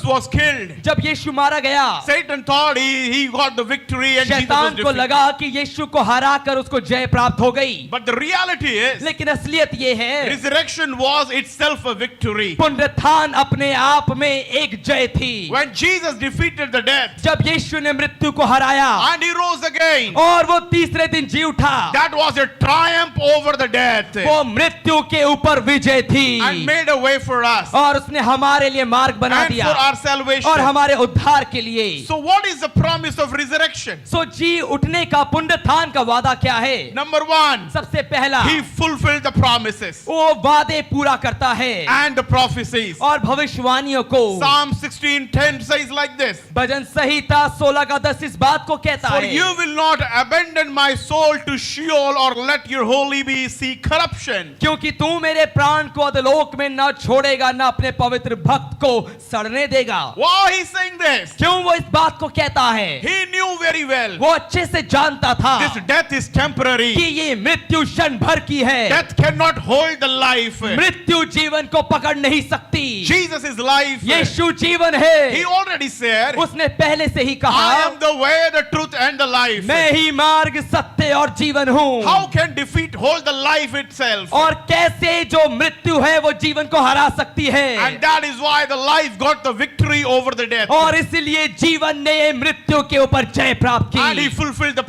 Jesus was killed, जब यीशु मारा गया, Satan thought he got the victory and Jesus was शैतान को defeated. लगा कि यीशु को हराकर उसको जय प्राप्त हो गई। But the reality is, लेकिन असलियत ये है, resurrection was itself a victory. पुनरुत्थान अपने आप में एक जय थी। When Jesus defeated the death जब यीशु ने मृत्यु को हराया and he rose again, और वो तीसरे दिन जी उठा, that was a triumph over the death वो मृत्यु के ऊपर विजय थी and made a way for us और उसने हमारे लिए मार्ग बना and दिया for our salvation. और हमारे उद्धार के लिए। So what is the promise of resurrection? सो जी उठने का, पुनरुत्थान का वादा क्या है? Number one, सबसे पहला, he fulfilled the promises वो वादे पूरा करता है and the prophecies. और भविष्यवाणियों को। Psalm 16:10 says like this, भजन संहिता 16:10 इस बात को कहता for है, you will not abandon my soul to Sheol or let your holy be see corruption. क्योंकि तू मेरे प्राण को अधोलोक में न छोड़ेगा, न अपने पवित्र भक्त को सड़ने देगा। Why he saying this? क्यों वो इस बात को कहता है? He knew very well वो अच्छे से जानता था this death is temporary. कि ये मृत्यु क्षण भर की है। Death cannot hold the life. मृत्यु जीवन को पकड़ नहीं सकती। Jesus is life. यीशु जीवन है। He already said, उसने पहले से ही I कहा, am the way, the truth and the life. मैं ही मार्ग, सत्य और जीवन हूँ। How can defeat hold the life itself? और कैसे जो मृत्यु है वो जीवन को हरा सकती है? And that is why the life got the victory over the death. और इसलिए जीवन ने मृत्यु के ऊपर जय प्राप्त And he की fulfilled the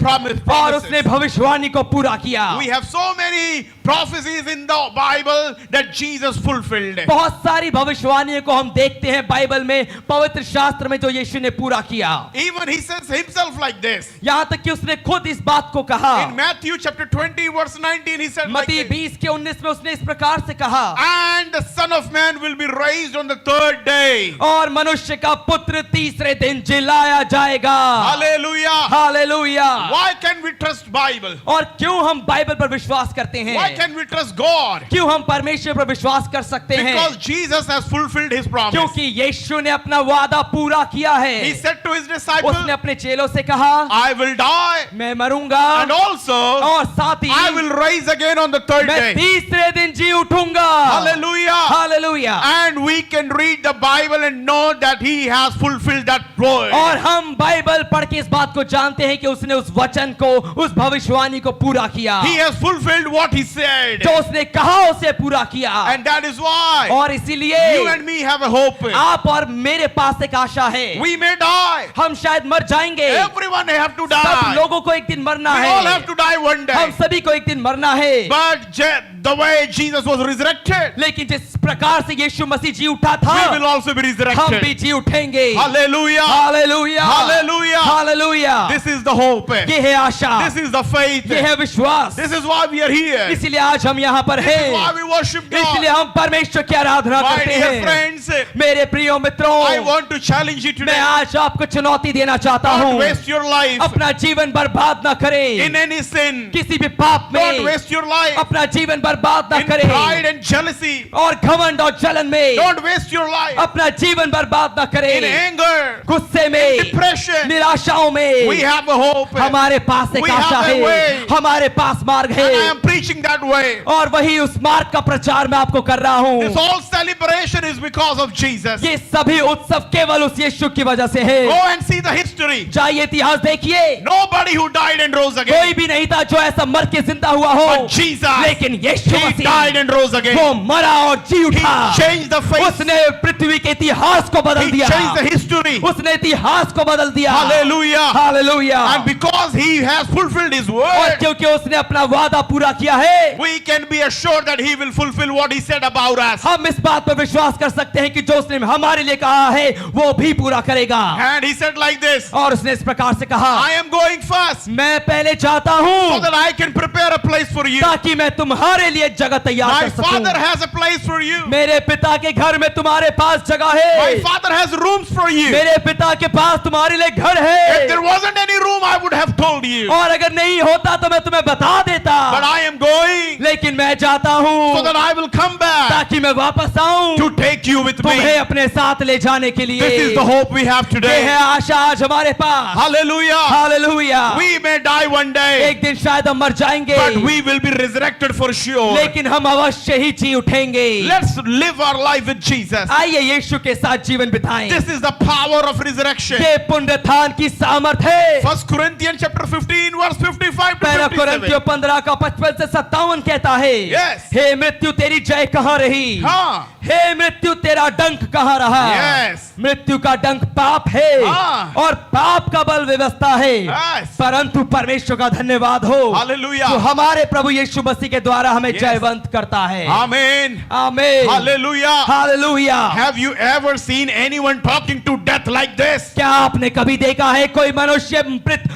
और उसने promises. भविष्यवाणी को पूरा किया। We have so many prophecies in the Bible that Jesus fulfilled. बहुत सारी भविष्यवाणियों को हम देखते हैं बाइबल में, पवित्र शास्त्र में, जो यीशु ने पूरा किया। Even he says himself like this. यहाँ तक कि उसने खुद इस बात को कहा। In Matthew chapter 20 verse 19 he said like मत्ती this, 20 के 19 में उसने इस प्रकार से कहा, and the Son of Man will be raised on the third day. और मनुष्य का पुत्र तीसरे दिन जिलाया जाएगा। Hallelujah. Hallelujah. Why can we trust Bible? और क्यों हम बाइबल पर विश्वास करते हैं? Why can we trust God? क्यों हम परमेश्वर पर विश्वास कर सकते हैं? Because Jesus has fulfilled his promise. क्योंकि यीशु ने अपना वादा पूरा किया है। He said to his disciples, उसने अपने चेलों से कहा, I will die मैं मरूंगा and also और साथ ही I will rise again on the third मैं day. तीसरे दिन जी उठूंगा। Hallelujah. Hallelujah. And we can read the Bible and know that he has fulfilled that word. और हम बाइबल पढ़ के इस बात को जानते हैं कि उसने उस वचन को, उस भविष्यवाणी को पूरा किया। He has fulfilled what he said. जो उसने कहा उसे पूरा किया। And that is why और इसीलिए you and me have a hope. आप और मेरे पास एक आशा है। We may die. हम शायद मर जाएंगे। Everyone have to सब die. लोगों को एक दिन मरना We all है। have to die one day. हम सभी को एक दिन मरना है। But the way Jesus was resurrected, लेकिन जिस प्रकार से यीशु मसीह जी उठा था, we will also be हम भी resurrected. जी उठेंगे। Hallelujah. Hallelujah. Hallelujah. Hallelujah. This is the hope. ये है आशा, This is the faith. ये है विश्वास। This is why we are here. This इसलिए आज हम यहाँ पर is why हैं। we worship इसलिए God. हम परमेश्वर की आराधना My करते dear हैं। friends, मेरे प्रिय मित्रों, I want to challenge you मैं today. आज आपको चुनौती देना चाहता Don't हूँ। waste your life अपना जीवन बर्बाद न करें in any sin. किसी भी पाप Don't में। waste your life अपना जीवन बर्बाद न in pride करें and jealousy. और घमंड और जलन में। Don't waste your life अपना जीवन बर्बाद न in करें anger, गुस्से में, depression. निराशाओं में। We have a hope. हमारे पास एक We आशा have a है, way. हमारे पास मार्ग And I है am preaching that way. और वही उस मार्ग का प्रचार मैं आपको कर रहा हूँ। This whole celebration is because of Jesus. ये सभी उत्सव केवल उस यीशु की वजह से है। Go and see the history. जाइए इतिहास देखिए, Nobody who died and rose कोई again. भी नहीं था जो ऐसा मर के जिंदा हुआ हो, But Jesus, लेकिन यीशु he died Masih and rose again. वो मरा और जी He उठा। changed the face. उसने पृथ्वी के इतिहास को बदल He दिया। changed the history. उसने इतिहास को बदल दिया। Hallelujah. Hallelujah. And because he has fulfilled his और word, क्योंकि उसने अपना वादा पूरा किया है, we can be assured that he will fulfill what he said about us. हम इस बात पर विश्वास कर सकते हैं कि जो उसने हमारे लिए कहा है वो भी पूरा करेगा। And he said like this, और उसने इस प्रकार से कहा, I am going first मैं पहले जाता so हूँ that I can prepare a place for you. ताकि मैं तुम्हारे लिए जगह तैयार My कर father सकूं। has a place for you. मेरे पिता के घर में तुम्हारे पास जगह My है। father has rooms for you. मेरे पिता के पास तुम्हारे लिए घर If there है। wasn't any room, I would have told you. और अगर नहीं होता तो मैं तुम्हें बता देता, But I am going लेकिन मैं जाता so हूँ that I will come back ताकि मैं वापस आऊँ to take you with तुम्हें me. अपने साथ ले जाने के लिए। This is the hope we have ये है today. आशा आज हमारे पास। Hallelujah. Hallelujah. We may die one day, एक दिन शायद हम मर जाएंगे, but we will be resurrected for sure. endure. लेकिन हम अवश्य ही जी उठेंगे। Let's live our life with Jesus. आइए यीशु के साथ जीवन बिताएं। This is the power of resurrection. ये पुनरुत्थान की सामर्थ है। 1 Corinthians chapter 15 verse 55 to पहला 57. कोरिन्थियों 15 का 55 से 57 कहता है, Yes. हे मृत्यु तेरी जय कहाँ रही? हाँ. हे मृत्यु तेरा डंक कहाँ रहा? Yes. मृत्यु का डंक पाप है हाँ. और पाप का बल व्यवस्था है। Yes. परंतु परमेश्वर का धन्यवाद हो Hallelujah. जो हमारे प्रभु यीशु मसीह के द्वारा हमें Yes. जयवंत करता है। Amen. आमीन। Hallelujah. Hallelujah. Have you ever seen anyone talking to death like this? क्या आपने कभी देखा है कोई मनुष्य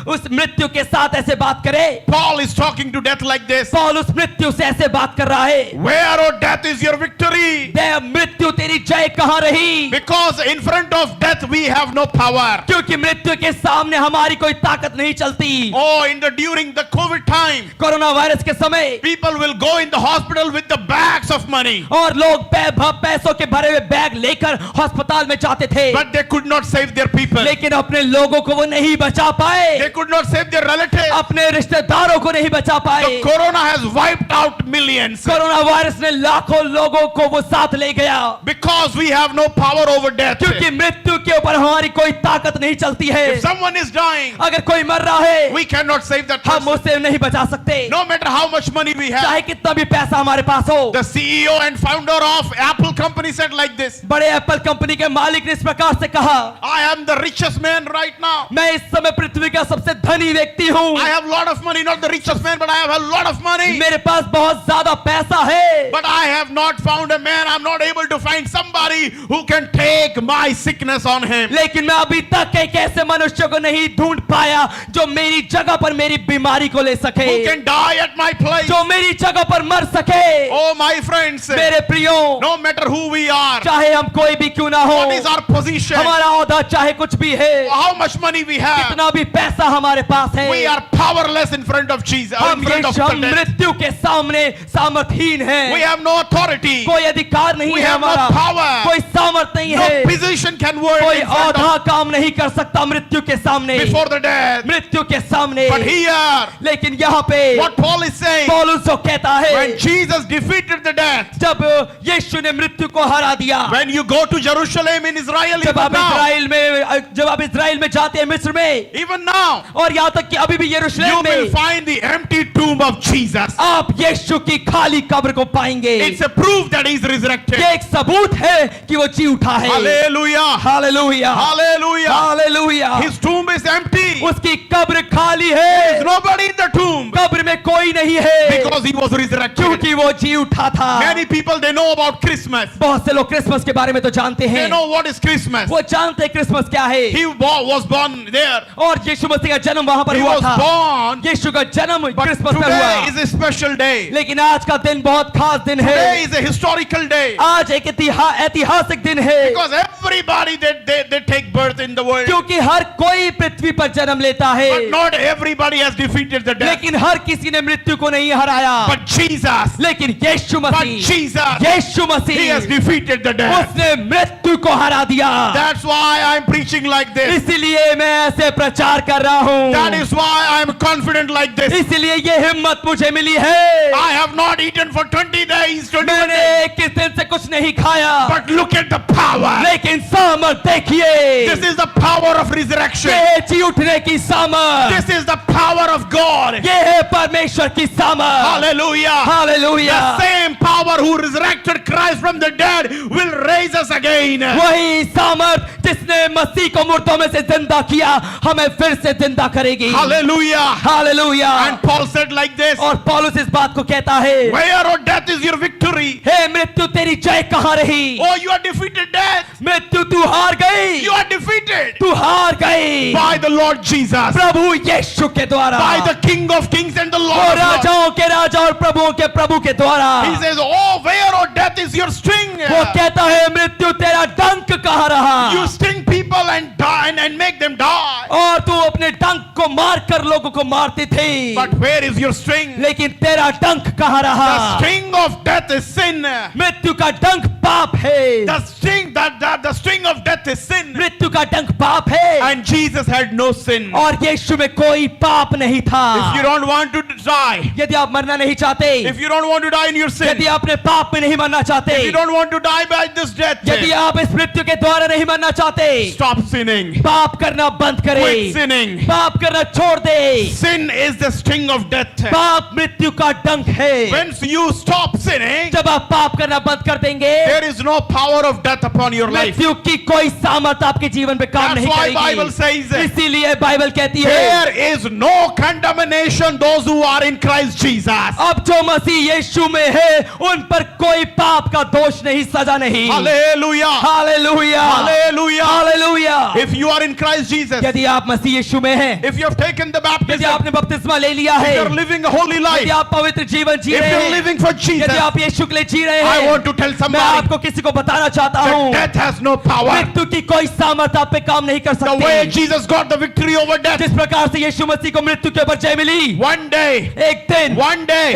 उस मृत्यु के साथ ऐसे बात करे? Paul is talking to death like this. Paul उस मृत्यु से ऐसे बात कर रहा है, Where, oh death, is your victory? मृत्यु तेरी जय कहाँ रही? Because in front of death we have no power. क्योंकि मृत्यु के सामने हमारी कोई ताकत नहीं चलती। Oh, during the COVID time, corona virus के समय people will go in the hospital with the bags of money, और लोग पैसों के भरे हुए बैग लेकर अस्पताल में जाते थे, but they could not save their people. लेकिन अपने लोगों को वो नहीं बचा पाए, They could not save their relatives. अपने रिश्तेदारों को नहीं बचा पाए। The corona has wiped out millions corona virus ने लाखों लोगों को वो साथ ले गया, because we have no power over death. क्योंकि मृत्यु के ऊपर हमारी कोई ताकत नहीं चलती है। If someone is dying, अगर कोई मर रहा है, we cannot save that हम person. उसे नहीं बचा सकते, No matter how much money we have. चाहे कितना भी पैसा हमारे पास हो। The CEO and founder of Apple company said like this, बड़े एप्पल कंपनी के मालिक ने इस प्रकार से कहा, I am the richest man right now. मैं इस समय पृथ्वी का सबसे धनी व्यक्ति हूँ। I have a lot of money, not the richest man, but I have a lot of money. मेरे पास बहुत ज्यादा पैसा है, But I have not found a man. I'm not able to find somebody who can take my sickness on him. लेकिन मैं अभी तक एक ऐसे मनुष्य को नहीं ढूंढ पाया जो मेरी जगह पर मेरी बीमारी को ले सके, Who can die at my place? जो मेरी जगह पर मर सके। Oh, my friends, मेरे प्रियो, no matter who we are, चाहे हम कोई भी क्यों ना हो, what is our position, हमारा औहदा चाहे कुछ भी है, how much money we have, कितना भी पैसा हमारे पास है, we are powerless in front of Jesus. हम In front of the death. मृत्यु के सामने सामर्थहीन हैं। We have no authority. कोई अधिकार नहीं We है have no हमारा, power. कोई सामर्थ नहीं No है, position can work कोई in front औहदा of, काम नहीं कर सकता मृत्यु के सामने, before the death. मृत्यु के सामने। But here, लेकिन यहाँ पे what Paul is saying, पौलुस जो कहता है, when Jesus defeated the death, जब यीशु ने मृत्यु को हरा दिया, when you go to Jerusalem in Israel, जब आप even इस्राएल में जाते हैं मिस्र में, now, और यहाँ तक कि अभी भी you यरूशलेम will में find the empty tomb of Jesus. आप यीशु की खाली कब्र को पाएंगे। It's a proof that he's resurrected. ये एक सबूत है कि वो जी उठा है। Hallelujah. Hallelujah, Hallelujah. Hallelujah. His tomb is empty. उसकी कब्र खाली There's है, nobody in the tomb कब्र में कोई नहीं है, because he was resurrected. क्योंकि वो जी उठा था। Many people, they know about Christmas. बहुत से लोग क्रिसमस के बारे में तो जानते They हैं, know what is Christmas. वो जानते हैं क्रिसमस क्या है, He was born there. और यीशु मसीह का जन्म वहां पर He हुआ was था। born. यीशु का जन्म But क्रिसमस में today हुआ, is a special day. लेकिन आज का दिन बहुत खास दिन Today है। is a historical day. आज एक ऐतिहासिक दिन है, Because everybody, they take birth in the world. क्योंकि हर कोई पृथ्वी पर जन्म लेता है, But not everybody has defeated the death. लेकिन हर किसी ने मृत्यु को नहीं हराया। But Jesus, लेकिन यीशु but Masih, Jesus, Yeshu he has Masih, defeated the death. उसने मृत्यु को हरा दिया। That's why I'm preaching like this. इसीलिए मैं ऐसे प्रचार कर रहा हूँ, That is why I'm confident like this. इसीलिए ये हिम्मत मुझे मिली है। I have not eaten for 20 days, 21 मैंने days. 21 दिन से कुछ नहीं खाया, But look at the power. लेकिन सामर्थ देखिए, This is the power of resurrection. ये जी उठने की सामर्थ, This is the power of God. ये है परमेश्वर की सामर्थ। Hallelujah. Hallelujah. The same power who resurrected Christ from the dead will raise us again. वही सामर्थ जिसने मसीह को मुर्दों में से जिंदा किया, हमें फिर से जिंदा करेगी। Hallelujah. Hallelujah. And Paul said like this, और पौलुस इस बात को कहता है, where, O death, is your victory? हे मृत्यु तेरी जय कहाँ रही? Oh, you are defeated death. मृत्यु तू हार गई, You are defeated तू हार गई by the Lord Jesus, प्रभु यीशु के द्वारा, by the King of Kings and the वो Lord of Lords. राजाओं के राजा और प्रभुओं के प्रभु के द्वारा। He says, oh, where, O death, is your sting? वो कहता है मृत्यु तेरा डंक कहाँ रहा? You sting people and die and make them die. और तू अपने डंक को मारकर लोगों को मारती थी, But where is your sting? लेकिन तेरा डंक कहाँ रहा? The sting of death is sin. मृत्यु का डंक पाप है, The sting of death is sin. मृत्यु का डंक पाप है। And Jesus had no sin. और यीशु में कोई पाप नहीं If you था। don't want to die, यदि आप मरना नहीं चाहते, if you don't want to die in your sin, यदि आप अपने पाप में नहीं मरना चाहते, if you don't want to die by this death, यदि आप इस मृत्यु के द्वारा नहीं मरना चाहते, stop sinning. पाप करना बंद Quit करें, sinning. पाप करना छोड़ दे। Sin is the sting of death. पाप मृत्यु का डंक है। Once you stop sinning, जब आप पाप करना बंद कर देंगे, there is no power of death upon your life. मृत्यु की कोई सामर्थ आपके जीवन पे काम That's नहीं why Bible करेगी। says इसीलिए बाइबल कहती है, there is no condemnation those who are in Christ Jesus. अब जो मसीह यीशु में है, उन पर कोई पाप का दोष नहीं, सजा नहीं। Hallelujah. Hallelujah, Hallelujah. Hallelujah. If you are in Christ Jesus, यदि आप मसीह यीशु में हैं, if you have taken the यदि baptism, आपने बपतिस्मा ले लिया if है, you are living a holy यदि life, आप पवित्र जीवन जी if रहे you are हैं, living for Jesus, यदि आप यीशु के लिए जी रहे I हैं, want to tell मैं somebody आपको किसी को बताना चाहता that हूँ, death has no power. मृत्यु की कोई सामर्थ आप पे काम नहीं कर The way सकती। Jesus got the victory over death, जिस प्रकार से यीशु मसीह को मृत्यु के ऊपर जय मिली, one day, एक दिन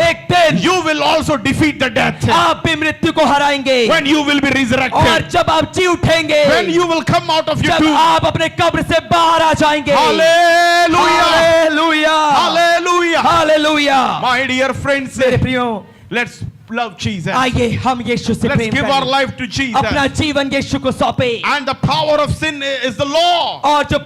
एक दिन, you will also defeat the death. आप भी मृत्यु को हराएंगे। When you will be और resurrected, जब आप जी उठेंगे, when you will come out of your जब tomb. आप अपने कब्र से बाहर आ जाएंगे। Hallelujah. Hallelujah, Hallelujah. Hallelujah. My dear friends, मेरे प्रियो, let's love Jesus. आइए हम यीशु से Let's प्रेम give our करें, life to Jesus. अपना जीवन यीशु को सौंपे। And the power of sin is the law. और जो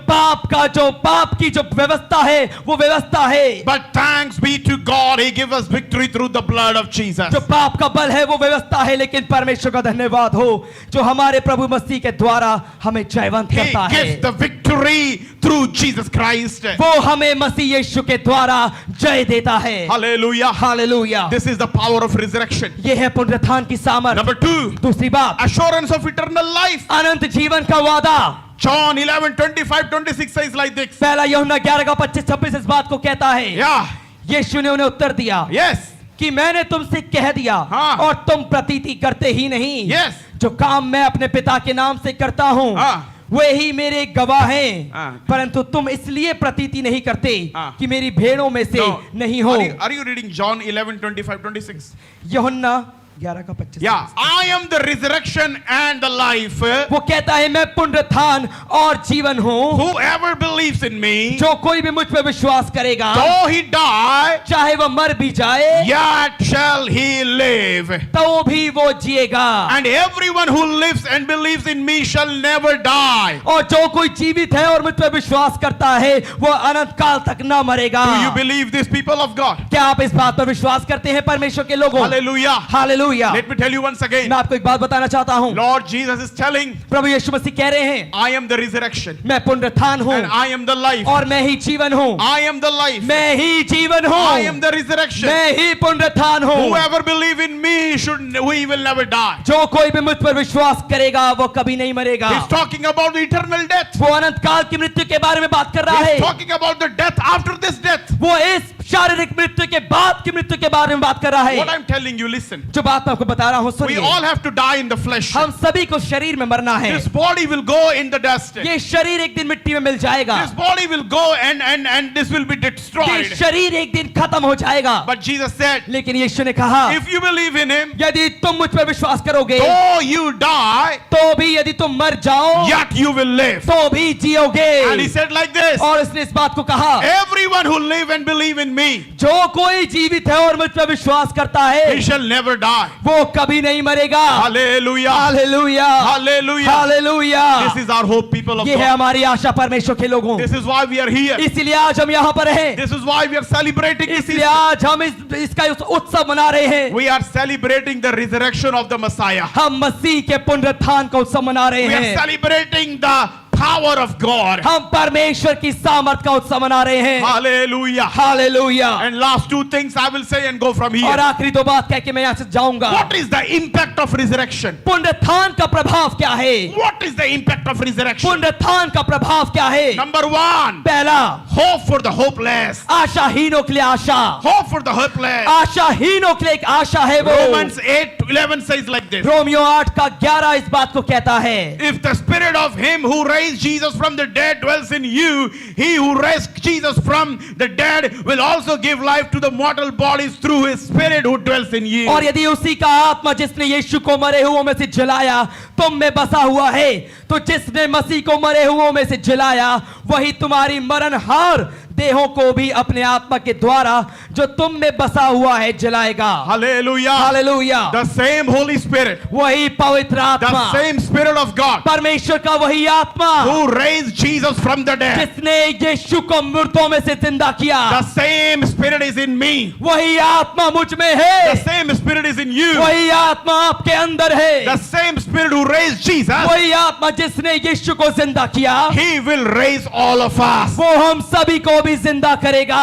पाप की जो व्यवस्था है, वो व्यवस्था है। But thanks be to God, He gave us victory through the blood of Jesus. जो पाप का बल है वो व्यवस्था है, लेकिन परमेश्वर का धन्यवाद हो जो हमारे प्रभु मसीह के द्वारा हमें जयवंत He करता है। gives the victory through Jesus Christ. वो हमें मसीह यीशु के द्वारा जय देता है। Hallelujah. Hallelujah. This is the power of resurrection. ये है पुनरुत्थान की सामर्थ। Number 2, दूसरी बात, assurance of eternal life. अनंत जीवन का वादा। John 11:25-26 says like this. पहला यूहन्ना 11 का 25-26 इस बात को कहता है। Yeah. यीशु ने उन्हें उत्तर दिया Yes. कि मैंने तुमसे कह दिया हाँ। और तुम प्रतीति करते ही नहीं। Yes. जो काम मैं अपने पिता के नाम से करता हूँ, हाँ। वे ही मेरे गवाह हैं। हाँ। परंतु तुम इसलिए प्रतीति नहीं करते हाँ। कि मेरी भेड़ों में से No. नहीं हो। Are you reading John 11:25-26? यूहन्ना 11 का 25। Yeah. I am the resurrection and the life. वो कहता है मैं पुनरुत्थान और जीवन हूँ। Whoever believes in me, जो कोई भी मुझ पे विश्वास करेगा, though he die, चाहे वह मर भी जाए, yet shall he live. तो भी वो जिएगा। And everyone who lives and believes in me shall never die. और जो कोई जीवित है और मुझ पे विश्वास करता है, वो अनंत काल तक न मरेगा। Do you believe this, people of God? क्या आप इस बात पर विश्वास करते हैं परमेश्वर के लोगों? Hallelujah. Hallelujah. Let me tell you once again. मैं आपको एक बात बताना चाहता हूँ। Lord Jesus is telling, प्रभु यीशु मसीह कह रहे हैं, I am the resurrection मैं पुनरुत्थान हूँ and I am the life. और मैं ही जीवन हूँ। I am the life. मैं ही जीवन I am हूँ। the resurrection. मैं ही पुनरुत्थान हूँ। Whoever believe in me he will never die. जो कोई भी मुझ पर विश्वास करेगा वो कभी नहीं मरेगा। He's talking about the eternal death. वो अनंत काल की मृत्यु के बारे में बात कर रहा He's है। talking about the death after this death. वो इस शारीरिक मृत्यु के बाद की मृत्यु के बारे में बात कर रहा What है। I'm telling you, listen. जो बात मैं आपको बता रहा हूँ We सुनिए। all have to die in the flesh. हम सभी को शरीर में मरना है। This body will go in the dust. ये शरीर एक दिन मिट्टी में मिल जाएगा। This body will go and this will be ये destroyed. शरीर एक दिन खत्म हो जाएगा। But Jesus said, लेकिन यीशु ने कहा, if you believe in him, यदि तुम मुझ पर विश्वास करोगे, though you die, तो भी यदि तुम मर जाओ, yet you will live. तो भी जियोगे। And he said like this, और उसने इस बात को कहा, everyone who live and believe in me, जो कोई जीवित है और मुझ पर विश्वास करता है, he shall never die. वो कभी नहीं मरेगा। Hallelujah. Hallelujah, Hallelujah. Hallelujah. This is our hope, people of ये है God. हमारी आशा परमेश्वर के लोगों। This is why we are here. इसलिए आज हम यहाँ पर हैं। This is why we are celebrating this. इसलिए आज हम इसका उत्सव मना रहे हैं। We are celebrating the resurrection of the Messiah. हम मसीह के पुनरुत्थान का उत्सव मना रहे We are हैं। celebrating the power of God. हम परमेश्वर की सामर्थ का उत्सव मना रहे हैं। Hallelujah. Hallelujah. And last two things I will say and go from और here. आखिरी दो बात कह के मैं यहाँ से जाऊंगा। What is the impact of resurrection? पुनरुत्थान का प्रभाव क्या है? What is the impact of resurrection? पुनरुत्थान का प्रभाव क्या है? Number one, पहला, hope for the hopeless. आशाहीनों के लिए आशा। Hope for the hopeless. आशाहीनों के लिए एक आशा है वो। Romans 8:11 says like this. Romeo 8 का 11 इस बात को कहता है, If the spirit of him who raised raised Jesus from the dead dwells in you, he who raised Jesus from the dead will also give life to the mortal bodies through his spirit who dwells in you. और यदि उसी का आत्मा जिसने यीशु को मरे हुओं में से जलाया तुम में बसा हुआ है, तो जिसने मसीह को मरे हुओं में से जलाया वही तुम्हारी मरणहार देहों को भी अपने आत्मा के द्वारा जो तुम में बसा हुआ है जलाएगा। Hallelujah. Hallelujah. The same Holy Spirit, वही पवित्र the आत्मा, same Spirit of God परमेश्वर का वही आत्मा who raised Jesus from the dead, जिसने यीशु को मृतों में से जिंदा किया, the same Spirit is in me. वही आत्मा मुझ में है, The same Spirit is in you. वही आत्मा आपके अंदर है, The same Spirit who raised Jesus, वही आत्मा जिसने यीशु को जिंदा किया he will raise all of us. वो हम सभी को भी जिंदा करेगा।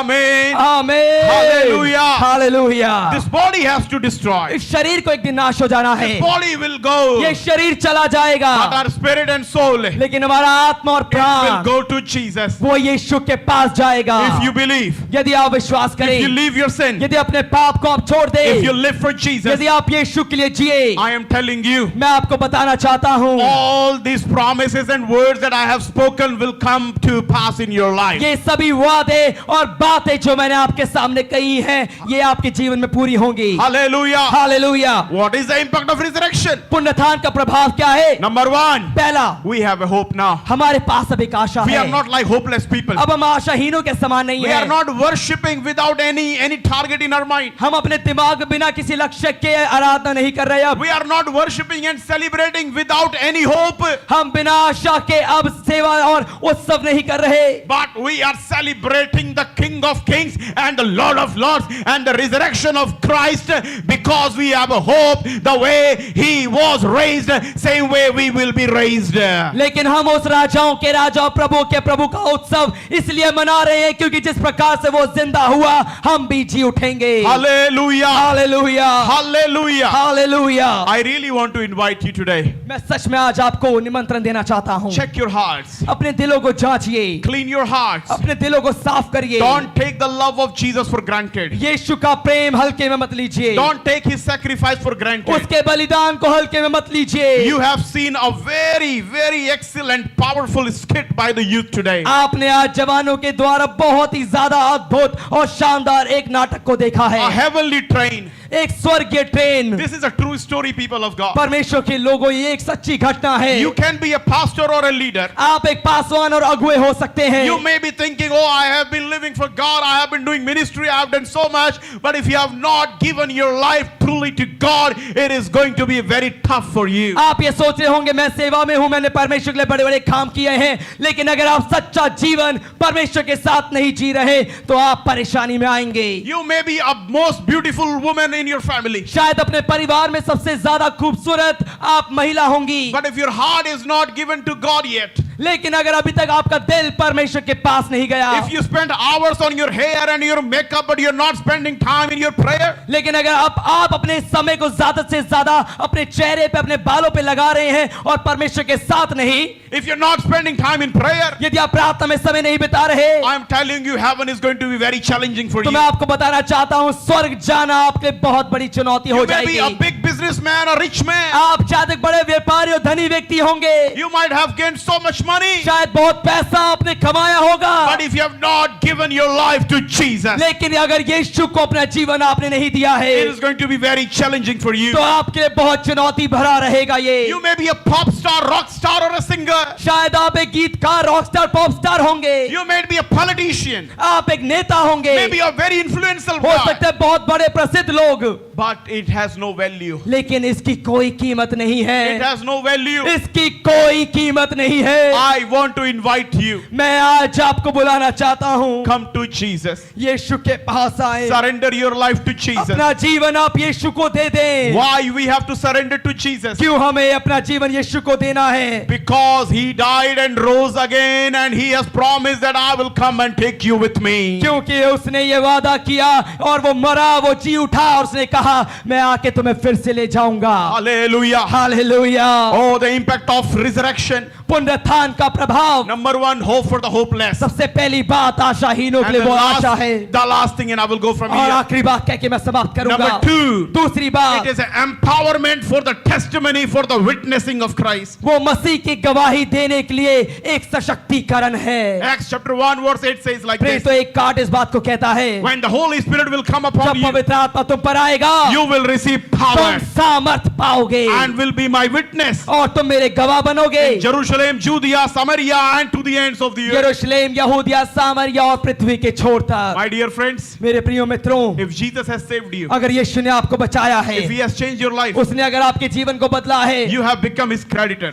Amen. आमीन। Hallelujah. Hallelujah. This body has to destroy. इस शरीर को एक दिन नाश हो जाना है, This body will go, ये शरीर चला जाएगा, but our spirit and soul will लेकिन हमारा आत्मा और प्राण go to Jesus. वो यीशु के पास जाएगा। If you believe, यदि आप विश्वास if you करें, leave your sin, यदि अपने पाप को आप छोड़ if you they, live for Jesus, यदि आप यीशु के लिए जिए, I am telling you, मैं आपको बताना चाहता हूँ all these promises and words that I have spoken will come to pass in your life. ये सभी वादे और बातें जो मैंने आपके सामने कही हैं ये आपके जीवन में पूरी होंगी। Hallelujah. Hallelujah. What is the impact of resurrection? पुनरुत्थान का प्रभाव क्या है? Number one, पहला, we have a hope now. हमारे पास अब एक आशा We है। are not like hopeless people. अब हम आशाहीनों के समान नहीं We are है। not worshipping without any target in our mind. हम अपने दिमाग बिना किसी लक्ष्य के आराधना नहीं कर रहे। अब We are not worshipping and celebrating without any hope. हम बिना आशा के अब सेवा और उत्सव नहीं कर रहे, But we are celebrating the King of Kings and the Lord of Lords and the resurrection of Christ because we have a hope. The way he was raised, same way we will be raised. लेकिन हम उस राजाओं के राजा और प्रभु के प्रभु का उत्सव इसलिए मना रहे हैं क्योंकि जिस प्रकार से वो जिंदा हुआ हम भी जी उठेंगे। Hallelujah. Hallelujah. Hallelujah. Hallelujah. I really want to invite you today. मैं सच में आज आपको निमंत्रण देना चाहता हूँ। Check your hearts. अपने दिलों को जांचिए, Clean your hearts. अपने दिलों को साफ करिए। Don't take the love of Jesus for granted. यीशु का प्रेम हल्के में मत लीजिए, Don't take his sacrifice for granted. उसके बलिदान को हल्के में मत लीजिए। You have seen a very, very excellent, powerful skit by the youth today. आपने आज जवानों के द्वारा बहुत ही ज्यादा अद्भुत और शानदार एक नाटक को देखा A है, heavenly train. एक स्वर्गीय train. This is a true story, people of God. परमेश्वर के लोगों, ये एक सच्ची घटना है। You can be a pastor or a leader. आप एक पासवान और अगुए हो सकते हैं। You may be thinking, oh, I have been living for God, I have been doing ministry, I have done so much. But if you have not given your life truly to God, it is going to be very tough for you. आप ये सोच रहे होंगे मैं सेवा में हूं, मैंने परमेश्वर के लिए बड़े बड़े काम किए हैं, लेकिन अगर आप सच्चा जीवन परमेश्वर के साथ नहीं जी रहे तो आप परेशानी में आएंगे। You may be a most beautiful woman in your family. शायद अपने परिवार में सबसे ज्यादा खूबसूरत आप महिला होंगी, But if your heart is not given to God yet, लेकिन अगर अभी तक आपका दिल परमेश्वर के पास नहीं गया, if you spend hours on your hair and your makeup but you're not spending time in your prayer, लेकिन अगर आप अपने समय को ज्यादा से ज्यादा अपने चेहरे पे अपने बालों पे लगा रहे हैं और परमेश्वर के साथ नहीं, if you're not spending time in prayer, यदि आप प्रार्थना में समय नहीं बिता रहे, I'm telling you, heaven is going to be very challenging for तो you. मैं आपको बताना चाहता हूं स्वर्ग जाना आपके लिए बहुत बड़ी चुनौती हो You may be a जाएगी। big businessman, a rich man. आप शायद एक बड़े व्यापारी और धनी व्यक्ति होंगे, You might have gained so much money. शायद बहुत पैसा आपने कमाया होगा, But if you have not given your life to Jesus, लेकिन अगर यीशु को अपना जीवन आपने नहीं दिया है it is going to be very challenging for you. तो आपके लिए बहुत चुनौती भरा रहेगा ये। You may be a pop star, rock star, or a singer. शायद आप एक गीतकार, रॉक स्टार, पॉप स्टार होंगे, You may be a politician, आप एक नेता होंगे, maybe a very influential हो guy. सकता है बहुत बड़े प्रसिद्ध लोग, But it has no value. लेकिन इसकी कोई कीमत नहीं It है, has no value. इसकी कोई कीमत नहीं है। I want to invite you. मैं आज आपको बुलाना चाहता हूँ, Come to Jesus. यीशु के पास आए, Surrender your life to Jesus. अपना जीवन आप यीशु को दे दें। Why we have to surrender to Jesus? क्यों हमें अपना जीवन यीशु को देना है? Because he died and rose again and he has promised that I will come and take you with me. क्योंकि उसने ये वादा किया और वो मरा, वो जी उठा और उसने कहा मैं आके तुम्हें फिर से ले जाऊंगा। Hallelujah. Hallelujah. Oh, the impact of resurrection. पुनरुत्थान का प्रभाव। Number one, hope for the hopeless. सबसे पहली बात आशाहीनों के And लिए वो आशा है। the last thing, and I will go from और here. आखिरी बात कह के मैं समाप्त करूंगा। Number two, दूसरी it बात, is an empowerment for the testimony, for the witnessing of Christ. वो मसीह की गवाही देने के लिए एक सशक्तिकरण है। Acts chapter 1 verse 8 says like प्रेरित this. तो एक कार्ड इस बात को कहता है, When the Holy Spirit will come upon जब you, पवित्र आत्मा तुम पर आएगा, you will receive तुम power सामर्थ पाओगे and will be my witness. और तुम मेरे गवाह बनोगे। Jerusalem, Judea, Samaria, and to the ends of the earth. यरूशलेम, यहूदिया, सामरिया और पृथ्वी के छोर तक। My dear friends, मेरे प्रिय मित्रों, if Jesus has saved you, अगर यीशु ने आपको बचाया है, if he has changed your life, उसने अगर आपके जीवन को बदला है, you have become his creditor.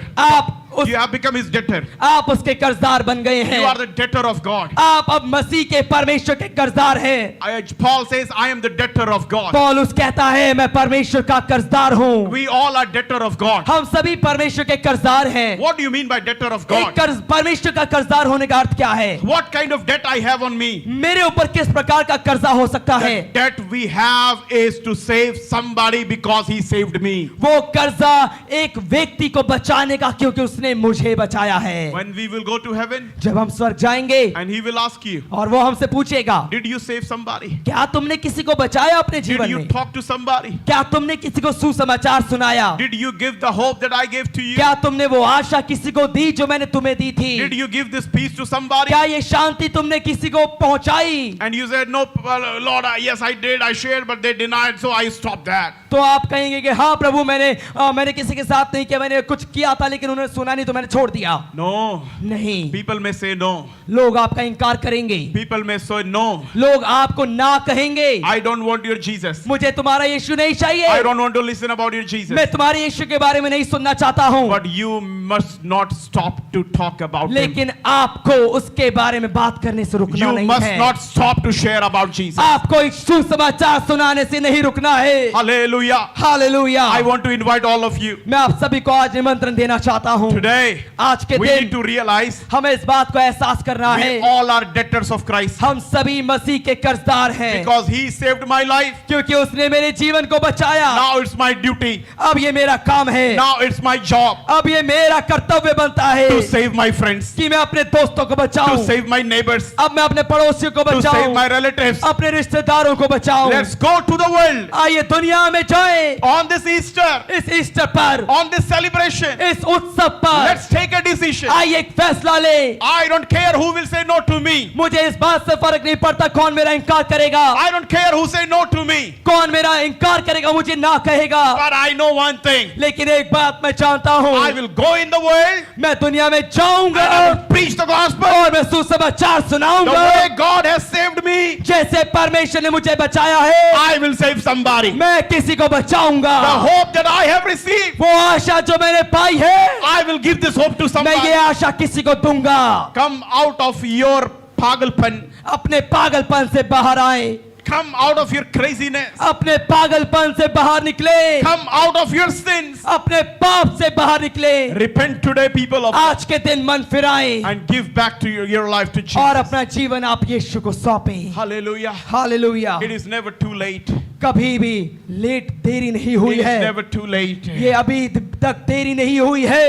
You have become his debtor. आप उसके कर्जदार बन गए हैं। You are the debtor of God. आप अब मसीह के परमेश्वर के कर्जदार हैं। Paul says, I am the debtor of God. पौलुस कहता है, मैं परमेश्वर का कर्जदार हूँ। We all are debtor of God. हम सभी परमेश्वर के कर्जदार हैं। What do you mean by debtor of God? परमेश्वर का कर्जदार होने का अर्थ क्या है? What kind of debt I have on me? मेरे ऊपर किस प्रकार का कर्जा हो सकता है? The debt we have is to save somebody because he saved me. वो कर्जा एक व्यक्ति को बचाने का, क्योंकि उसने मुझे बचाया है। When we will go to heaven, जब हम स्वर्ग जाएंगे and he will ask you, और वो हमसे पूछेगा, did you save somebody? क्या तुमने किसी को बचाया अपने Did जीवन you में? talk to somebody? क्या तुमने किसी को सुसमाचार सुनाया? Did you give the hope that I gave to you? क्या तुमने वो आशा किसी को दी जो मैंने तुम्हें दी थी? Did you give this peace to somebody? क्या ये शांति तुमने किसी को पहुंचाई? And you said, no, Lord, yes, I did, I shared, but they denied, so I stopped that. तो आप कहेंगे कि हाँ प्रभु, मैंने किसी के साथ नहीं किया, मैंने कुछ किया था लेकिन उन्होंने सुना नहीं तो मैंने छोड़ दिया। No. नहीं, People may say no. लोग आपका इनकार करेंगे। People may say no. लोग आपको ना कहेंगे। I don't want your Jesus. मुझे तुम्हारा यीशु नहीं चाहिए। I don't want to listen about your Jesus. मैं तुम्हारे यीशु के बारे में नहीं सुनना चाहता हूँ। But you must not stop to talk about him. लेकिन आपको उसके बारे में बात करने से रुकना You नहीं must है। not stop to share about Jesus. आपको एक सुसमाचार सुनाने से नहीं रुकना है। Hallelujah. Hallelujah. I want to invite all of you. मैं आप सभी को आज निमंत्रण देना चाहता हूँ। Today, आज के we दिन need to realize हमें इस बात को एहसास करना we है, all are debtors of Christ. हम सभी मसीह के कर्जदार हैं, Because he saved my life. क्योंकि उसने मेरे जीवन को बचाया। Now it's my duty. अब ये मेरा काम है, Now it's my job अब ये मेरा कर्तव्य बनता है to save my friends, कि मैं अपने दोस्तों को to बचाऊं, save my neighbors, अब मैं अपने पड़ोसियों को to save बचाऊं, my relatives. अपने रिश्तेदारों को बचाऊं। Let's go to the world आइए दुनिया में जाएं, on this Easter, इस ईस्टर पर, on this celebration. इस उत्सव पर Let's take a decision. आइए एक फैसला ले। I don't care who will say no to me. मुझे इस बात से फर्क नहीं पड़ता कौन मेरा इनकार करेगा, I don't care who say no to me. कौन मेरा इनकार करेगा, मुझे ना कहेगा। But I know one thing. लेकिन एक बात मैं जानता हूँ, I will go in the world मैं दुनिया में जाऊंगा and I will preach the gospel और मैं सुसमाचार the सुनाऊंगा। way God has saved me. जैसे परमेश्वर ने मुझे बचाया है, I will save somebody. मैं किसी को बचाऊंगा। The hope that I have received, वो आशा जो मैंने पाई है, I will give this hope to मैं somebody. ये आशा किसी को दूंगा। Come out of your pagalpan. अपने पागलपन से बाहर आए, Come out of your craziness. अपने पागलपन से बाहर निकले, Come out of your sins. अपने पाप से बाहर निकले। Repent today, people of God, आज के दिन मन फिराएं and give back to your life to और Jesus. अपना जीवन आप यीशु को सौंपें। Hallelujah. Hallelujah. It is never too late. कभी भी लेट देरी नहीं हुई It is है, never too late. ये अभी तक देरी नहीं हुई है।